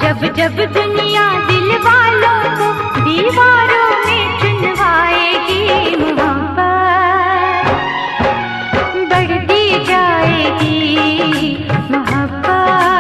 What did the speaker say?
जब जब दुनिया दिल वालों को दीवारों में चुनवाएगी, मोहब्बत बढ़ती जाएगी, मोहब्बत